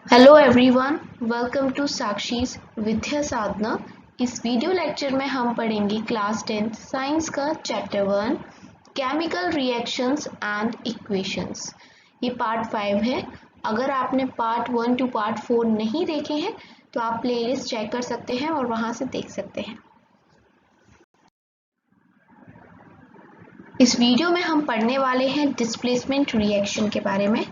Hello everyone, welcome to साक्षीज Vidya साधना। इस video lecture में हम पढ़ेंगे क्लास 10 साइंस का chapter 1 chemical reactions and equations. ये पार्ट 5 है। अगर आपने पार्ट 1 टू पार्ट 4 नहीं देखे हैं तो आप प्लेलिस्ट चेक कर सकते हैं और वहां से देख सकते हैं। इस वीडियो में हम पढ़ने वाले हैं डिस्प्लेसमेंट रिएक्शन के बारे में।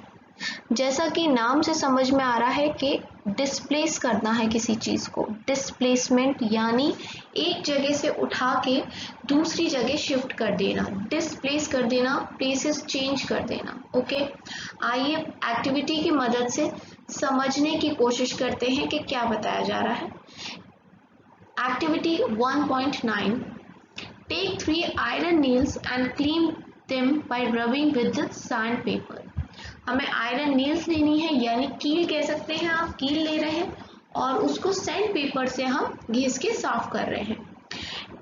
जैसा कि नाम से समझ में आ रहा है कि डिस्प्लेस करना है किसी चीज को। डिस्प्लेसमेंट यानी एक जगह से उठा के दूसरी जगह शिफ्ट कर देना, डिस्प्लेस कर देना, प्लेसेस चेंज कर देना। ओके, आइए एक्टिविटी की मदद से समझने की कोशिश करते हैं कि क्या बताया जा रहा है। Activity 1.9, take 3 iron nails and clean them by rubbing with the sand paper. हमें आयरन नील्स लेनी है, यानी कील कह सकते हैं आप, कील ले रहे हैं और उसको सैंड पेपर से हम घिस के साफ कर रहे हैं।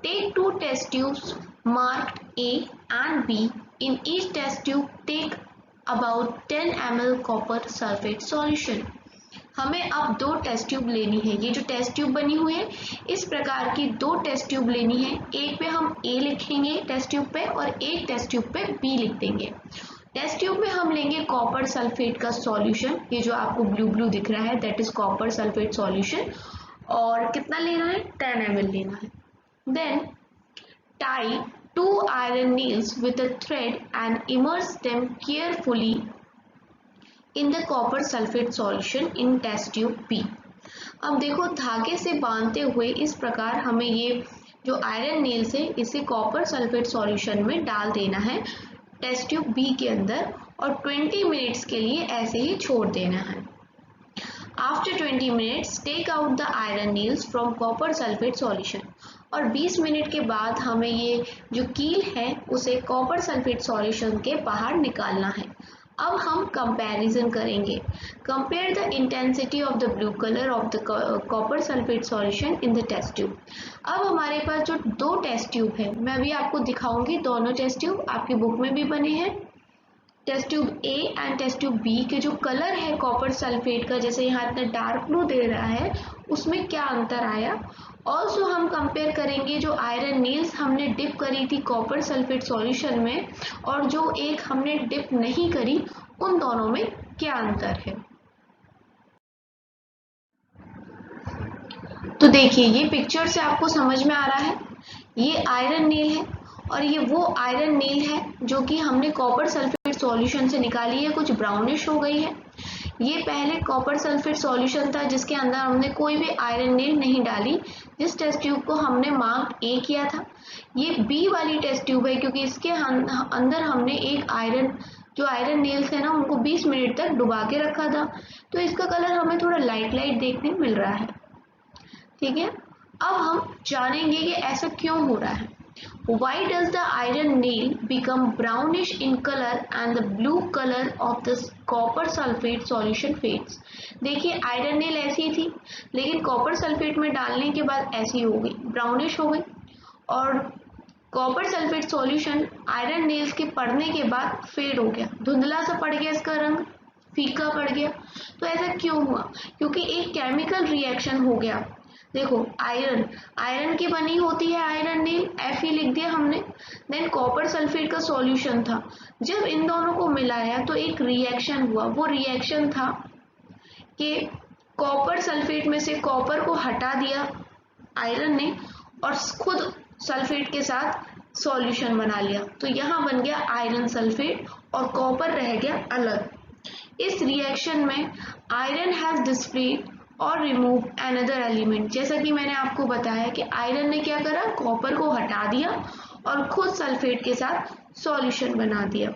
Take 2 test tubes marked A and B. In each test tube take about 10 ml copper sulphate solution. हमें अब 2 टेस्ट ट्यूब लेनी है। ये जो टेस्ट ट्यूब बनी हुई है, इस प्रकार की 2 टेस्ट ट्यूब लेनी है। एक पे हम ए लिखेंगे टेस्ट ट्यूब पे और एक टेस्ट ट्यूब पे बी लिख देंगे। टेस्ट ट्यूब में हम लेंगे कॉपर सल्फेट का सॉल्यूशन। ये जो आपको ब्लू ब्लू दिख रहा है that is copper sulphate solution. और कितना लेना है? 10 ml लेना है। Then tie 2 iron nails with a thread and immerse them carefully in the copper sulfate solution in test tube B। अब देखो, धागे से बांधते हुए इस प्रकार हमें ये जो आयरन नेल्स है इसे कॉपर सल्फेट सॉल्यूशन में डाल देना है टेस्ट ट्यूब बी के अंदर और 20 मिनट्स के लिए ऐसे ही छोड़ देना है। After 20 minutes take out the iron nails from copper sulphate solution. और 20 मिनट के बाद हमें ये जो कील है उसे कॉपर सल्फेट सॉल्यूशन के बाहर निकालना है। अब हम कंपैरिजन करेंगे। Compare the intensity of the blue colour of the copper sulphate solution in the test tube. अब हमारे पास जो 2 टेस्ट ट्यूब है, मैं अभी आपको दिखाऊंगी। दोनों टेस्ट ट्यूब आपकी बुक में भी बने हैं। Test tube A and test tube B के जो कलर है कॉपर सल्फेट का, जैसे यहाँ इतना डार्क ब्लू दे रहा है, उसमें क्या अंतर आया। ऑल्सो हम कंपेयर करेंगे जो आयरन नील्स हमने डिप करी थी कॉपर सल्फेट सॉल्यूशन में और जो एक हमने डिप नहीं करी, उन दोनों में क्या अंतर है। तो देखिए, ये पिक्चर से आपको समझ में आ रहा है, ये आयरन नील है और ये वो आयरन नील है जो कि हमने कॉपर सल्फेट सॉल्यूशन से निकाली है, कुछ ब्राउनिश हो गई है। ये पहले कॉपर सल्फेट सॉल्यूशन था जिसके अंदर हमने कोई भी आयरन नील नहीं डाली, जिस टेस्ट ट्यूब को हमने मार्क ए किया था। ये बी वाली टेस्ट ट्यूब है क्योंकि इसके अंदर हमने एक जो आयरन नील्स है ना, उनको 20 मिनट तक डुबा के रखा था, तो इसका कलर हमें थोड़ा लाइट लाइट देखने मिल रहा है। ठीक है, अब हम जानेंगे कि ऐसा क्यों हो रहा है। Why does the iron nail become brownish in color and the blue color of the copper sulfate solution fades? देखिए, आयरन नेल ऐसी थी लेकिन कॉपर सल्फेट में डालने के बाद ऐसी हो गई, ब्राउनिश हो गई। और copper sulphate solution iron nails के पड़ने के बाद फेड हो गया, धुंधला सा पड़ गया, इसका रंग फीका पड़ गया। तो ऐसा क्यों हुआ? क्योंकि एक केमिकल रिएक्शन हो गया। देखो, आयरन की बनी होती है आयरन नील, Fe लिख दिया हमने। देन कॉपर सल्फेट का सॉल्यूशन था, जब इन दोनों को मिलाया तो एक रिएक्शन हुआ। वो रिएक्शन था कि कॉपर सल्फेट में से कॉपर को हटा दिया आयरन ने और खुद सल्फेट के साथ सॉल्यूशन बना लिया, तो यहाँ बन गया आयरन सल्फेट और कॉपर रह गया अलग। इस रिएक्शन में आयरन हैज डिस्प्लेड और रिमूव अनदर एलिमेंट। जैसा कि मैंने आपको बताया कि आयरन ने क्या करा, कॉपर को हटा दिया और खुद सल्फेट के साथ सॉल्यूशन बना दिया।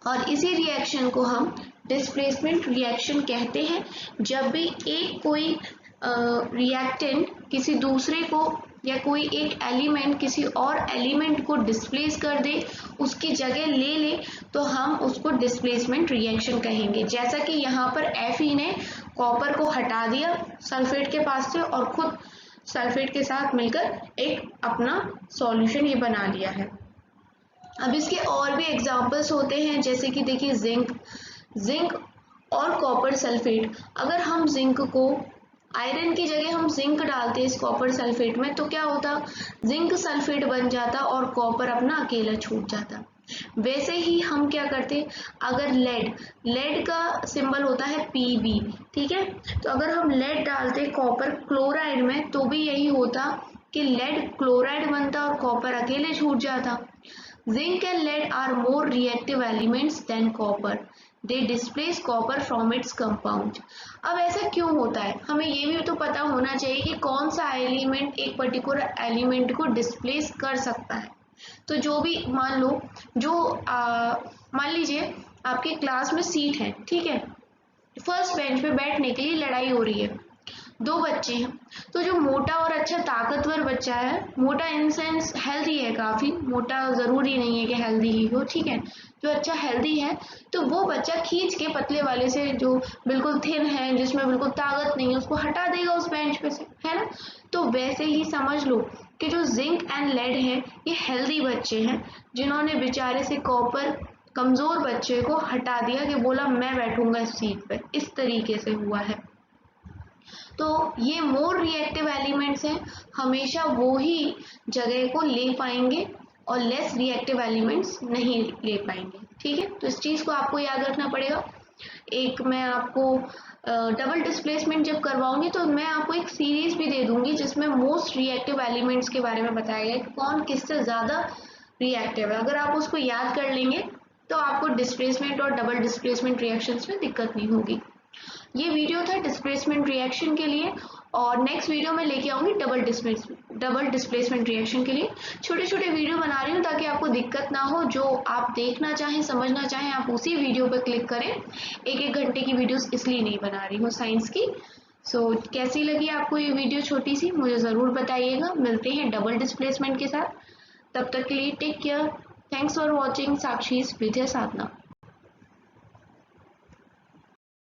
और इसी रिएक्शन को हम डिस्प्लेसमेंट रिएक्शन कहते हैं। जब भी एक कोई रिएक्टेंट किसी दूसरे को या कोई एक एलिमेंट किसी और एलिमेंट को डिस्प्लेस कर दे, उसकी जगह ले ले, तो हम उसको डिस्प्लेसमेंट रिएक्शन कहेंगे। जैसा कि यहाँ पर Fe ने कॉपर को हटा दिया सल्फेट के पास से और खुद सल्फेट के साथ मिलकर एक अपना सॉल्यूशन ये बना लिया है। अब इसके और भी एग्जाम्पल्स होते हैं, जैसे कि देखिए जिंक और कॉपर सल्फेट, अगर हम जिंक को आयरन की जगह हम जिंक डालते इस कॉपर सल्फेट में तो क्या होता, जिंक सल्फेट बन जाता और कॉपर अपना अकेला छूट जाता। वैसे ही हम क्या करते, अगर लेड का सिंबल होता है Pb, ठीक है, तो अगर हम लेड डालते कॉपर क्लोराइड में तो भी यही होता कि लेड क्लोराइड बनता और कॉपर अकेले छूट जाता। Zinc and lead are more reactive elements than copper, they displace copper from its compound. अब ऐसा क्यों होता है, हमें ये भी तो पता होना चाहिए कि कौन सा एलिमेंट एक पर्टिकुलर एलिमेंट को डिस्प्लेस कर सकता है। तो जो भी मान लो, जो मान लीजिए आपके क्लास में सीट है, ठीक है, फर्स्ट बेंच पे बैठने के लिए लड़ाई हो रही है, दो बच्चे हैं, तो जो मोटा और अच्छा ताकतवर बच्चा है, मोटा इन सेंस हेल्दी है, काफी मोटा जरूरी नहीं है कि हेल्दी ही हो, ठीक है, जो अच्छा हेल्दी है, तो वो बच्चा खींच के पतले वाले से जो बिल्कुल थिन है, जिसमें बिल्कुल ताकत नहीं है, उसको हटा देगा उस बेंच पे से, है ना। तो वैसे ही समझ लो कि जो जिंक एंड लेड है ये हेल्दी बच्चे हैं, जिन्होंने बेचारे से कॉपर कमजोर बच्चे को हटा दिया कि बोला मैं बैठूंगा इस सीट पे, इस तरीके से हुआ है। तो ये मोर रिएक्टिव एलिमेंट्स हैं, हमेशा वो ही जगह को ले पाएंगे और लेस रिएक्टिव एलिमेंट्स नहीं ले पाएंगे, ठीक है। तो इस चीज़ को आपको याद रखना पड़ेगा। एक मैं आपको डबल डिस्प्लेसमेंट जब करवाऊंगी तो मैं आपको एक सीरीज भी दे दूंगी जिसमें मोस्ट रिएक्टिव एलिमेंट्स के बारे में बताया गया कि कौन किससे ज़्यादा रिएक्टिव है। अगर आप उसको याद कर लेंगे तो आपको डिस्प्लेसमेंट और डबल डिस्प्लेसमेंट रिएक्शंस में दिक्कत नहीं होगी। ये वीडियो था डिस्प्लेसमेंट रिएक्शन के लिए, और नेक्स्ट वीडियो में लेके आऊंगी डबल डिस्प्लेसमेंट रिएक्शन के लिए। छोटे छोटे वीडियो बना रही हूँ ताकि आपको दिक्कत ना हो, जो आप देखना चाहें समझना चाहें आप उसी वीडियो पर क्लिक करें। एक एक घंटे की वीडियोस इसलिए नहीं बना रही हूँ साइंस की। कैसी लगी आपको ये वीडियो छोटी सी, मुझे ज़रूर बताइएगा। मिलते हैं डबल डिस्प्लेसमेंट के साथ, तब तक के लिए take care. Thanks for watching Sakshi's Vidya Sadhana.